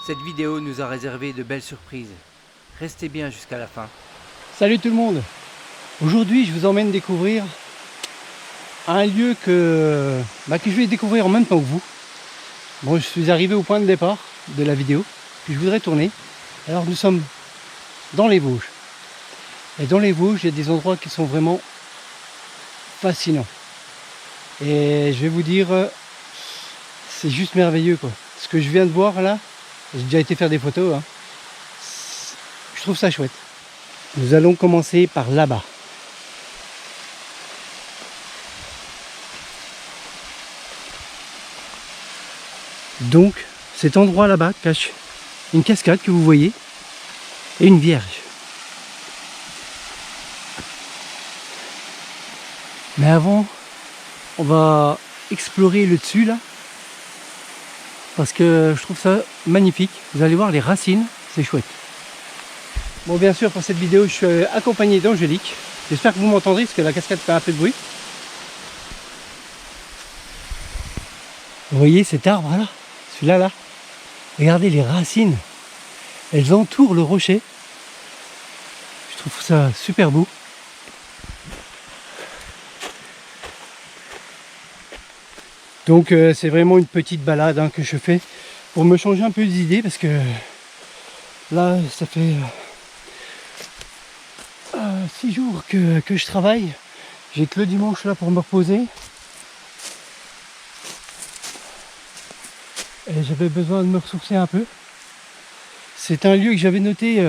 Cette vidéo nous a réservé de belles surprises. Restez bien jusqu'à la fin. Salut tout le monde. Aujourd'hui je vous emmène découvrir un lieu que je vais découvrir en même temps que vous. Bon, je suis arrivé au point de départ de la vidéo, puis je voudrais tourner. Alors nous sommes dans les Vosges. Et dans les Vosges, il y a des endroits qui sont vraiment fascinants. Et je vais vous dire, c'est juste merveilleux quoi. Ce que je viens de voir là, j'ai déjà été faire des photos, hein. Je trouve ça chouette. Nous allons commencer par là-bas. Donc cet endroit là-bas cache une cascade que vous voyez et une vierge. Mais avant, on va explorer le dessus là, parce que je trouve ça magnifique. Vous allez voir les racines, c'est chouette. Bon, bien sûr, pour cette vidéo, je suis accompagné d'Angélique. J'espère que vous m'entendrez, parce que la cascade fait un peu de bruit. Vous voyez cet arbre là, celui-là là. Regardez les racines, elles entourent le rocher. Je trouve ça super beau. Donc c'est vraiment une petite balade hein, que je fais pour me changer un peu les idées, parce que là ça fait 6 jours que je travaille. J'ai que le dimanche là pour me reposer. Et j'avais besoin de me ressourcer un peu. C'est un lieu que j'avais noté,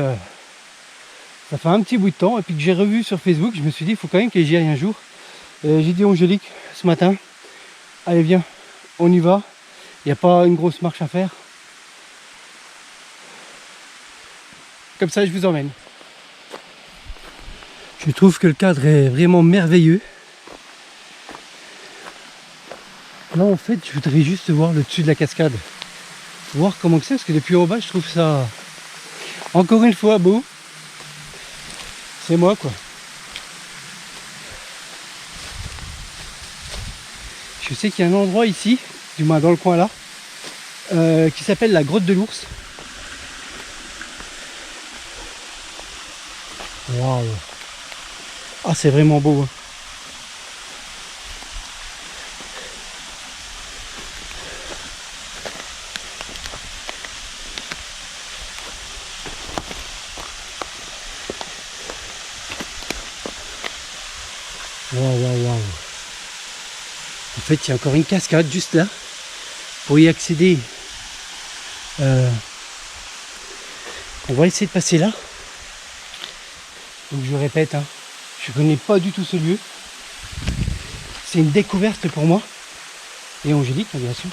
ça fait un petit bout de temps, et puis que j'ai revu sur Facebook. Je me suis dit, il faut quand même que j'y aille un jour. Et j'ai dit à Angélique ce matin, allez viens, on y va. Il n'y a pas une grosse marche à faire. Comme ça, je vous emmène. Je trouve que le cadre est vraiment merveilleux. Là, en fait, je voudrais juste voir le dessus de la cascade. Voir comment c'est, parce que depuis en bas, je trouve ça encore une fois beau. C'est moi, quoi. Je sais qu'il y a un endroit ici, du moins dans le coin là, qui s'appelle la grotte de l'ours. Waouh! Ah, c'est vraiment beau, hein. Waouh, waouh, waouh. En fait, il y a encore une cascade juste là. Pour y accéder, on va essayer de passer là. Donc je répète, hein, je connais pas du tout ce lieu. C'est une découverte pour moi. Et Angélique, hein, bien sûr.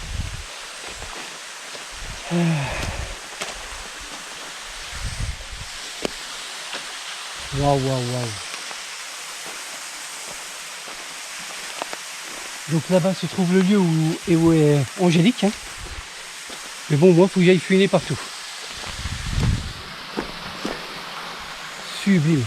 Waouh, waouh, waouh. Donc là-bas se trouve le lieu où est Angélique. Hein. Mais bon, moi, il faut que j'aille fouiner partout. Sublime.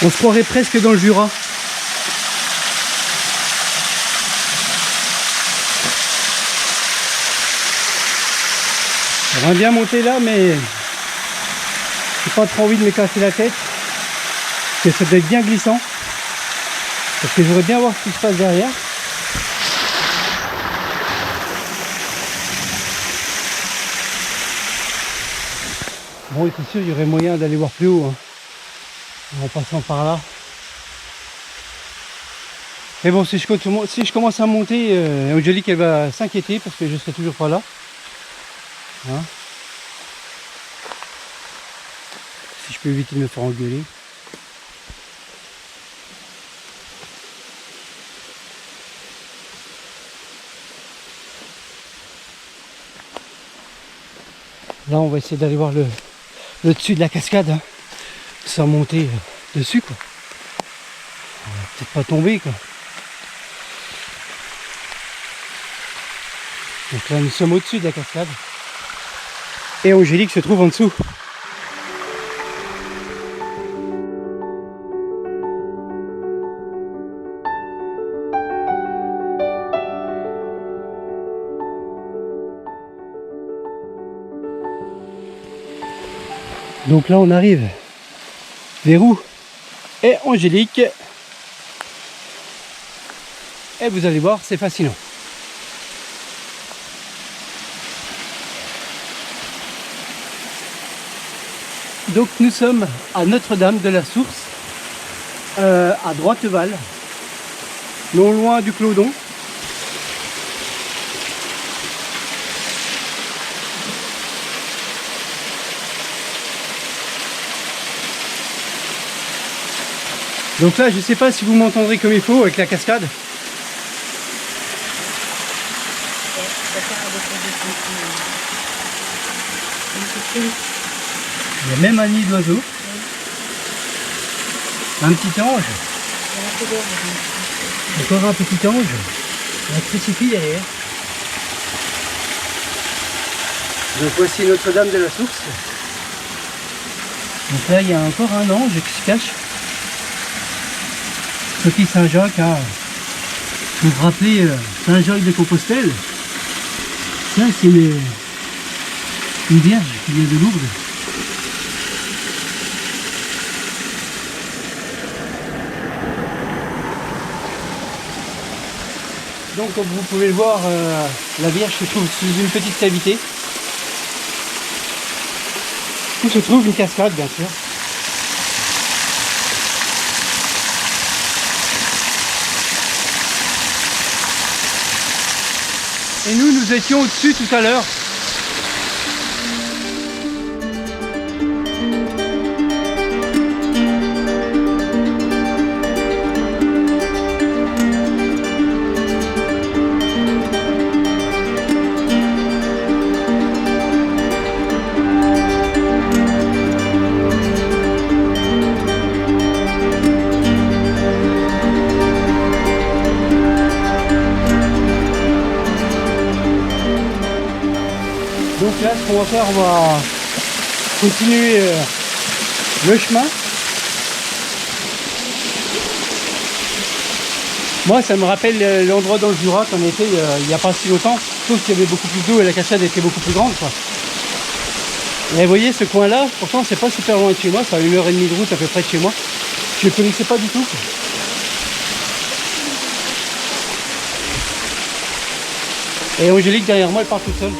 On se croirait presque dans le Jura. J'aimerais bien monter là, mais j'ai pas trop envie de me casser la tête, parce que ça doit être bien glissant, parce que j'aimerais bien voir ce qui se passe derrière. Bon, c'est sûr, il y aurait moyen d'aller voir plus haut, hein, en passant par là. Mais bon, si je commence à monter, Angélique elle va s'inquiéter parce que je serai toujours pas là. Hein, si je peux éviter de me faire engueuler. Là, on va essayer d'aller voir le le dessus de la cascade, hein, sans monter dessus, quoi. On va peut-être pas tomber, quoi. Donc là, nous sommes au-dessus de la cascade. Et Angélique se trouve en dessous. Donc là, on arrive vers où est Angélique. Et vous allez voir, c'est fascinant. Donc nous sommes à Notre-Dame de la Source, à Droiteval, non loin du Clodon. Donc là, je ne sais pas si vous m'entendrez comme il faut avec la cascade. Il y a même un nid d'oiseau. Un petit ange. Encore un petit ange. Un crucifix derrière. Donc voici Notre-Dame de la Source. Donc là, il y a encore un ange qui se cache. Petit Saint-Jacques, hein. Pour vous rappeler Saint-Jacques de Compostelle. Ça, c'est une vierge qui vient de Lourdes. Donc comme vous pouvez le voir, la Vierge se trouve sous une petite cavité où se trouve une cascade, bien sûr. Et nous étions au-dessus tout à l'heure. Donc là, ce qu'on va faire, on va continuer le chemin. Moi, ça me rappelle l'endroit dans le Jura qu'on était il n'y a pas si longtemps, sauf qu'il y avait beaucoup plus d'eau et la cascade était beaucoup plus grande, quoi. Et vous voyez, ce coin-là, pourtant, c'est pas super loin de chez moi, ça a 1h30 de route à peu près de chez moi. Je ne connaissais pas du tout, quoi. Et Angélique, derrière moi, elle part toute seule.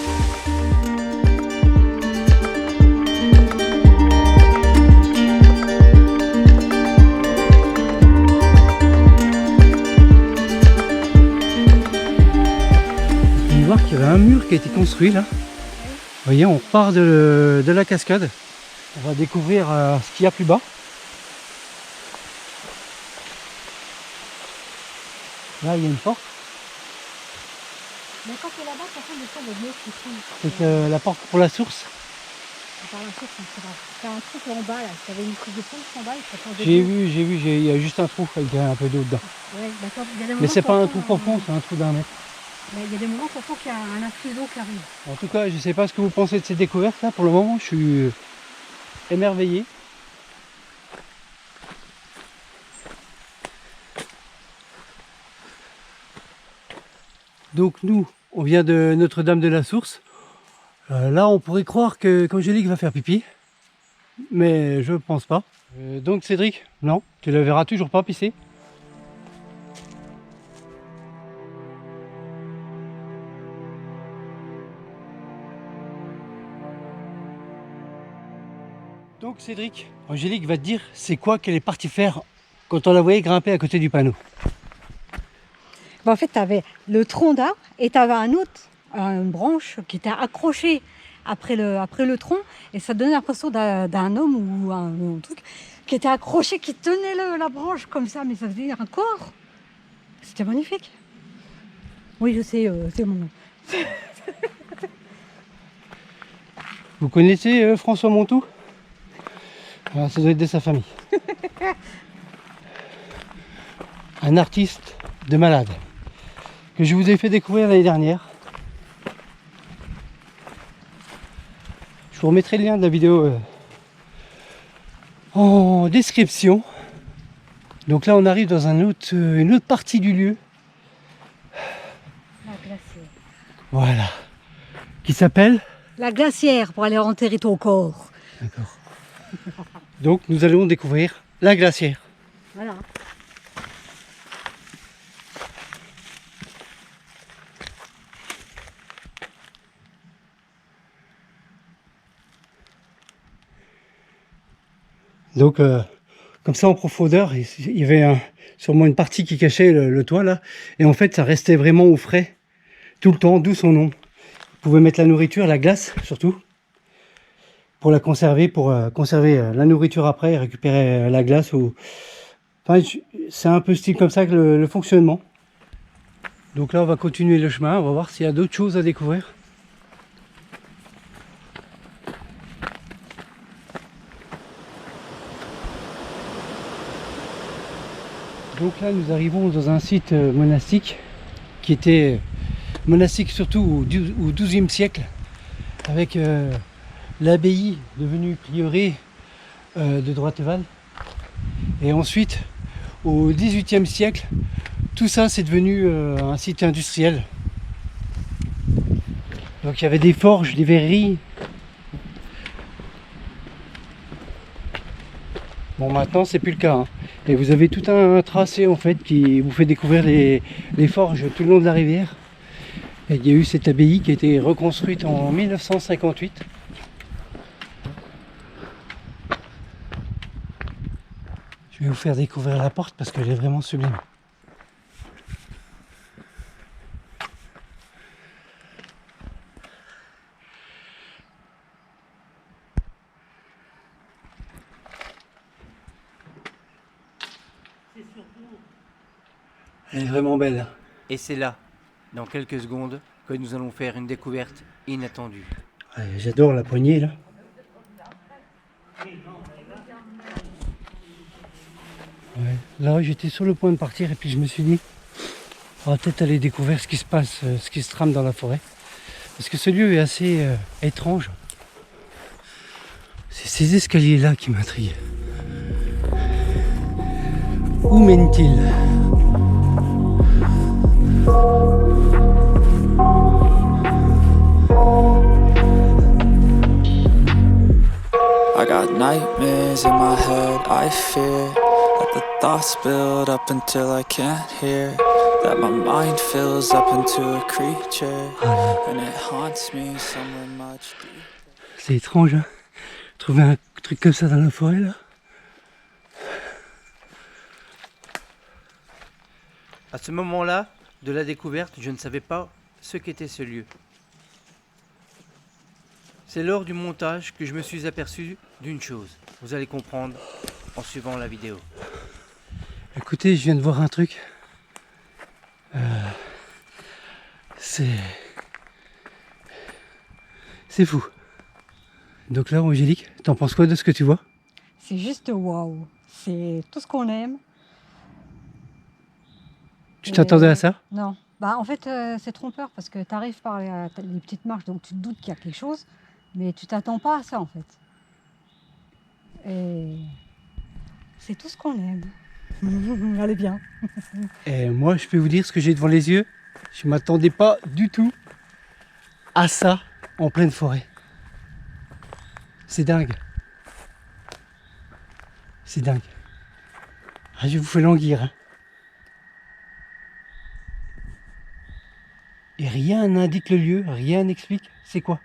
Voir qu'il y avait un mur qui a été construit là. Vous voyez, on repart de la cascade. On va découvrir ce qu'il y a plus bas. Là, il y a une porte. Mais quand tu es là-bas, tu as descendre de l'eau qui tombe. C'est la porte pour la source. Par la source, c'est un truc en bas là. Tu avais une coupe de pompe en bas et ça change de J'ai l'eau. vu, il y a juste un trou avec un peu d'eau dedans. Ouais, d'accord. Il y a des Mais moments c'est pas un profond, trou profond, c'est un trou d'1 mètre. Mais il y a des moments pourtant qu'il y a un afflux d'eau qui arrive. En tout cas, je sais pas ce que vous pensez de ces découvertes là. Pour le moment, je suis émerveillé. Donc nous, on vient de Notre-Dame de la Source. Là, on pourrait croire qu'Angélique va faire pipi, mais je pense pas. Donc Cédric, non, tu la verras toujours pas pisser. Donc Cédric, Angélique va te dire c'est quoi qu'elle est partie faire quand on la voyait grimper à côté du panneau. Ben, en fait, tu avais le tronc d'arbre et tu avais une branche qui était accrochée après le tronc et ça donnait l'impression d'un homme ou un truc qui était accroché, qui tenait la branche comme ça, mais ça faisait un corps. C'était magnifique. Oui, je sais, c'est mon nom. Vous connaissez François Montou? Voilà, ça doit être de sa famille. Un artiste de malade que je vous ai fait découvrir l'année dernière. Je vous remettrai le lien de la vidéo en description. Donc là on arrive dans une autre partie du lieu. La glacière. Voilà. Qui s'appelle. La glacière pour aller enterrer ton corps. D'accord. Donc nous allons découvrir la glacière. Voilà. Donc comme ça en profondeur, il y avait sûrement une partie qui cachait le toit là. Et en fait ça restait vraiment au frais tout le temps, d'où son nom. Vous pouvez mettre la nourriture, la glace surtout, pour la conserver, pour conserver la nourriture après et récupérer la glace. Enfin, c'est un peu style comme ça que le fonctionnement. Donc là on va continuer le chemin, on va voir s'il y a d'autres choses à découvrir. Donc là nous arrivons dans un site monastique qui était monastique surtout au XIIe siècle, avec l'abbaye devenue prieuré de Droiteval. Et ensuite au XVIIIe siècle, tout ça c'est devenu un site industriel. Donc il y avait des forges, des verreries. Bon, maintenant c'est plus le cas, hein. Et vous avez tout un tracé en fait qui vous fait découvrir les forges tout le long de la rivière. Et il y a eu cette abbaye qui a été reconstruite en 1958. Je vais vous faire découvrir la porte parce qu'elle est vraiment sublime. Elle est vraiment belle. Et c'est là, dans quelques secondes, que nous allons faire une découverte inattendue. Ouais, j'adore la poignée là. Ouais. Là j'étais sur le point de partir et puis je me suis dit on va peut-être aller découvrir ce qui se passe, ce qui se trame dans la forêt. Parce que ce lieu est assez étrange. C'est ces escaliers là qui m'intriguent. Où mène-t-il ? I got nightmares in my head, I fear that the thoughts build up until I can't hear, that my mind fills up into a creature, and it haunts me somewhere much deeper. C'est étrange, hein ? Trouver un truc comme ça dans la forêt là. À ce moment-là de la découverte, je ne savais pas ce qu'était ce lieu. C'est lors du montage que je me suis aperçu d'une chose. Vous allez comprendre en suivant la vidéo. Écoutez, je viens de voir un truc. C'est fou. Donc là, Angélique, t'en penses quoi de ce que tu vois ? C'est juste waouh. C'est tout ce qu'on aime. Tu t'attendais à ça ? Non. Bah, en fait, c'est trompeur parce que tu arrives par les petites marches, donc tu te doutes qu'il y a quelque chose, mais tu t'attends pas à ça en fait. Et c'est tout ce qu'on aime. Allez bien. Et moi, je peux vous dire ce que j'ai devant les yeux. Je m'attendais pas du tout à ça en pleine forêt. C'est dingue. C'est dingue. Ah, je vous fais languir, hein. Et rien n'indique le lieu, rien n'explique c'est quoi.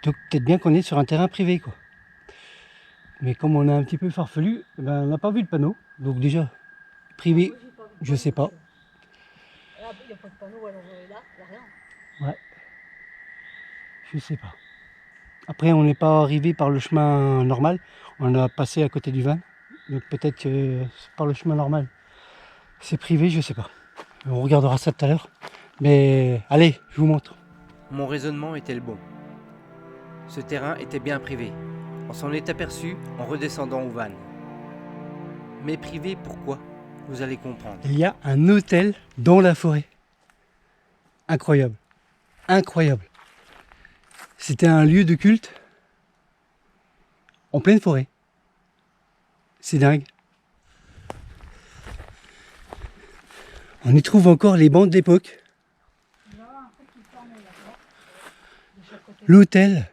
Donc peut-être bien qu'on est sur un terrain privé, quoi. Mais comme on est un petit peu farfelu, ben, on n'a pas vu le panneau. Donc déjà, privé, je sais pas. Il n'y a pas de panneau, alors là, il n'y a rien. Ouais. Je sais pas. Après, on n'est pas arrivé par le chemin normal. On a passé à côté du van. Donc peut-être que par le chemin normal, c'est privé, je sais pas. On regardera ça tout à l'heure. Mais allez, je vous montre. Mon raisonnement était le bon. Ce terrain était bien privé. On s'en est aperçu en redescendant au van. Mais privé, pourquoi? Vous allez comprendre. Il y a un hôtel dans la forêt. Incroyable. Incroyable. C'était un lieu de culte en pleine forêt. C'est dingue. On y trouve encore les bancs de l'époque. L'hôtel,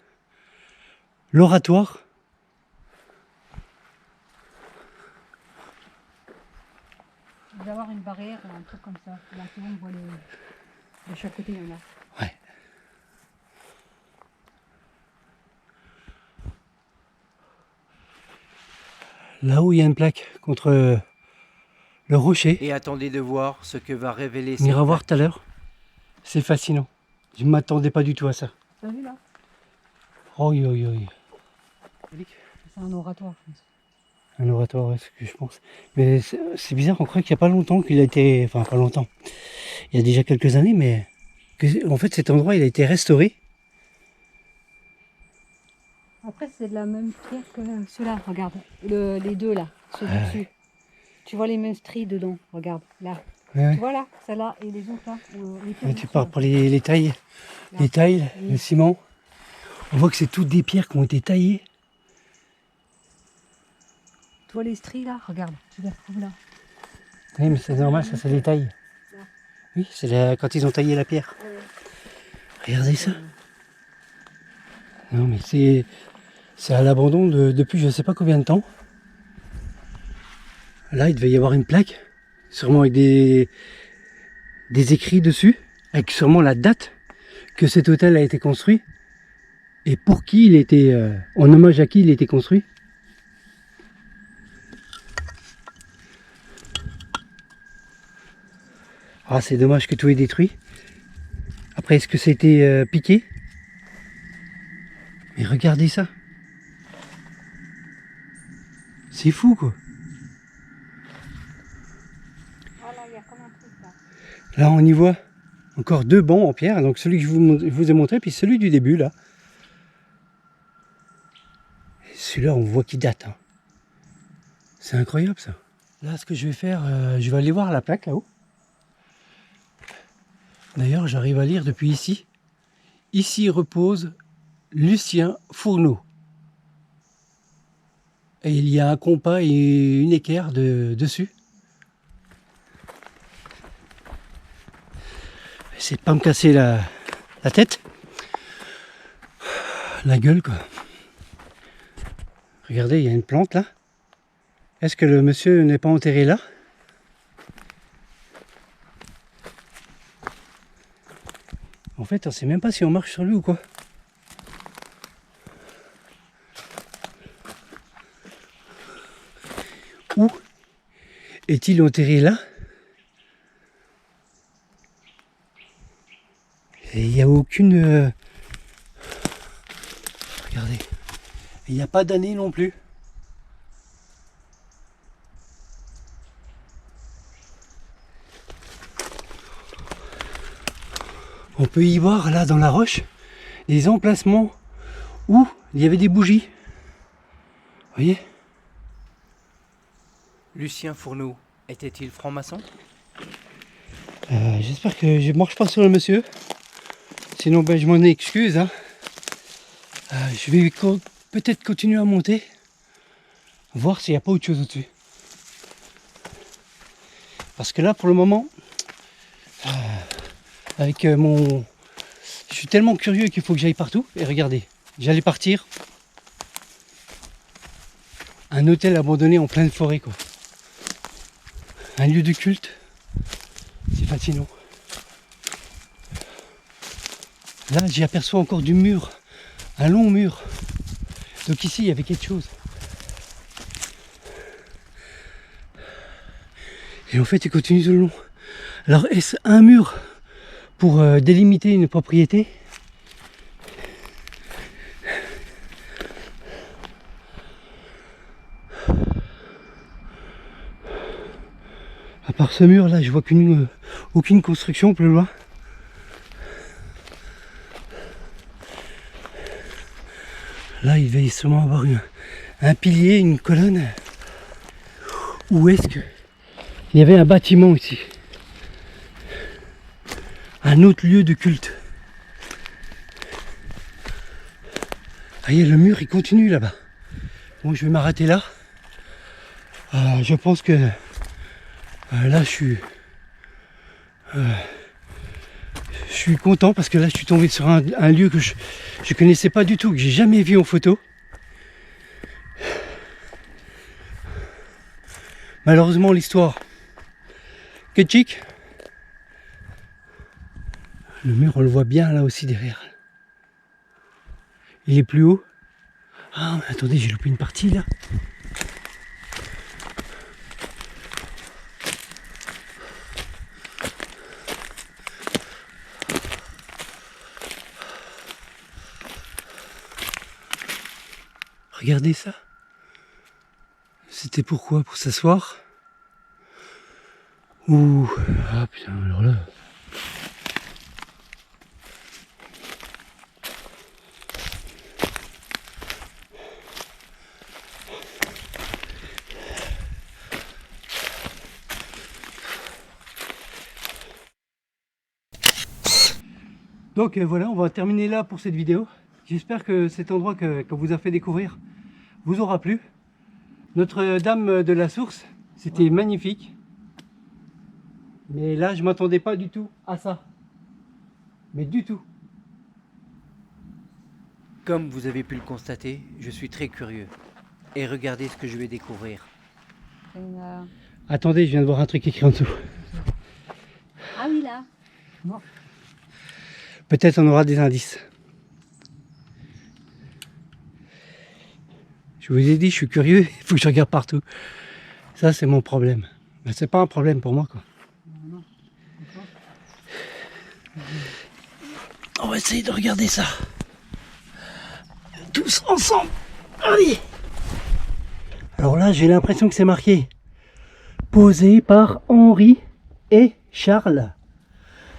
l'oratoire. Il doit y avoir une barrière, un truc comme ça. Là, tout le monde voit de chaque côté, il y en a. Ouais. Là-haut, il y a une plaque contre le rocher. Et attendez de voir ce que va révéler On ira cette voir plaque. tout à l'heure. C'est fascinant. Je ne m'attendais pas du tout à ça. T'as vu là? Oh, oui, oui, oui. C'est un oratoire, je pense. Un oratoire, ouais, c'est ce que je pense. Mais c'est bizarre, on croit qu'il n'y a pas longtemps qu'il a été... Enfin, pas longtemps. Il y a déjà quelques années, mais... En fait, cet endroit, il a été restauré. Après, c'est de la même pierre que ceux-là, regarde. Les deux là, ceux du dessus. Tu vois les mêmes stries dedans, regarde, là. Ouais. Tu vois là, celle-là et les autres là. Les pierres Ouais, du tu dessus, pars là. pour les tailles. Là. Les tailles, Oui. le ciment. On voit que c'est toutes des pierres qui ont été taillées. Tu vois les stries là, regarde, tu les retrouves là. Oui, mais c'est normal, ça, c'est les tailles. Là. Oui, c'est quand ils ont taillé la pierre. Regardez ça. Non, mais c'est à l'abandon depuis je ne sais pas combien de temps. Là, il devait y avoir une plaque, sûrement avec des écrits dessus, avec sûrement la date que cet hôtel a été construit et pour qui il était, en hommage à qui il était construit. Ah, c'est dommage que tout est détruit. Après, est-ce que c'était piqué? Mais regardez ça. C'est fou, quoi. Voilà, il y a comme un truc là. Là, on y voit encore deux bancs en pierre. Donc celui que je vous ai montré, puis celui du début, là. Et celui-là, on voit qu'il date. Hein. C'est incroyable, ça. Là, ce que je vais faire, je vais aller voir la plaque, là-haut. D'ailleurs, j'arrive à lire depuis ici. Ici repose Lucien Fourneau. Et il y a un compas et une équerre dessus. Essayez de pas me casser la tête. La gueule, quoi. Regardez, il y a une plante là. Est-ce que le monsieur n'est pas enterré là? En fait, on sait même pas si on marche sur lui ou quoi. Où est-il enterré là? Et il n'y a aucune... Regardez. Il n'y a pas d'année non plus. On peut y voir là dans la roche des emplacements où il y avait des bougies. Vous voyez? Lucien Fourneau était-il franc-maçon? J'espère que je ne marche pas sur le monsieur. Sinon, ben, je m'en excuse. Hein. Je vais peut-être continuer à monter. Voir s'il n'y a pas autre chose au-dessus. Parce que là, pour le moment, avec mon... Je suis tellement curieux qu'il faut que j'aille partout. Et regardez, j'allais partir. Un hôtel abandonné en pleine forêt, quoi. Un lieu de culte. C'est fascinant. Là, j'y aperçois encore du mur. Un long mur. Donc ici, il y avait quelque chose. Et en fait, il continue tout le long. Alors, est-ce un mur pour délimiter une propriété? À part ce mur là, je vois aucune construction plus loin. Là, il va sûrement avoir un pilier, une colonne. Où est-ce que... Il y avait un bâtiment ici. Un autre lieu de culte. Ah, le mur, il continue là-bas. Bon, je vais m'arrêter là. Je pense que là, je suis content parce que là, je suis tombé sur un lieu que je connaissais pas du tout, que j'ai jamais vu en photo. Malheureusement, l'histoire que chic. Le mur, on le voit bien là aussi derrière. Il est plus haut. Ah, mais attendez, j'ai loupé une partie là. Regardez ça. C'était pourquoi? Pour s'asseoir? Ouh. Ah putain, alors là. Donc voilà, on va terminer là pour cette vidéo. J'espère que cet endroit qu'on vous a fait découvrir vous aura plu. Notre-Dame de la Source, c'était magnifique. Mais là, je m'attendais pas du tout à ça. Mais du tout. Comme vous avez pu le constater, je suis très curieux. Et regardez ce que je vais découvrir. Attendez, je viens de voir un truc écrit en dessous. Ah oui, là. Bon. Peut-être on aura des indices. Je vous ai dit, je suis curieux, il faut que je regarde partout. Ça, c'est mon problème. Mais c'est pas un problème pour moi, quoi. On va essayer de regarder ça. Tous ensemble. Allez. Alors là, j'ai l'impression que c'est marqué. Posé par Henri et Charles.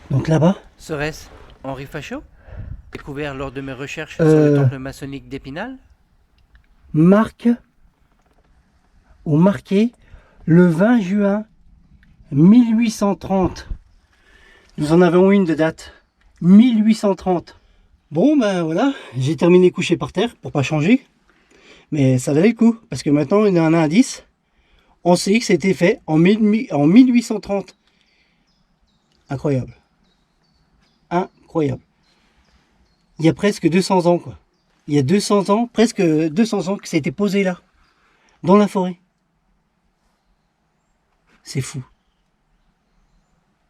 Donc là-bas. Serait-ce Henri Fachot, découvert lors de mes recherches sur le temple maçonnique d'Épinal? Marqué le 20 juin 1830. Nous en avons une de date. 1830. Bon ben voilà, j'ai terminé couché par terre pour pas changer. Mais ça valait le coup, parce que maintenant on a un indice. On sait que c'était fait en 1830. Incroyable. Incroyable. Il y a presque 200 ans, quoi. Il y a 200 ans, presque 200 ans que ça a été posé là, dans la forêt. C'est fou.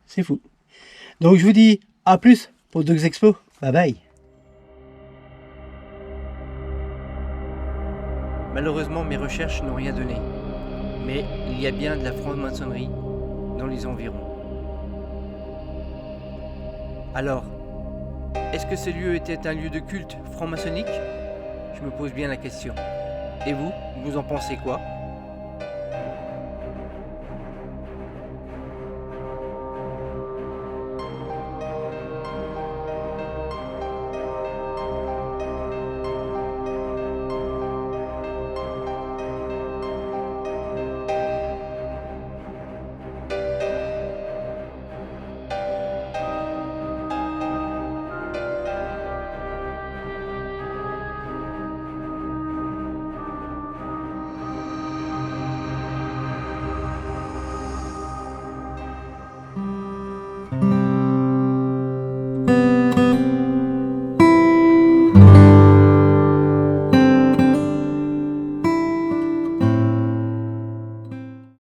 C'est fou. Donc je vous dis à plus pour d'autres expos. Bye bye. Malheureusement, mes recherches n'ont rien donné. Mais il y a bien de la franc-maçonnerie dans les environs. Alors, est-ce que ce lieu était un lieu de culte franc-maçonnique? Je me pose bien la question. Et vous en pensez quoi?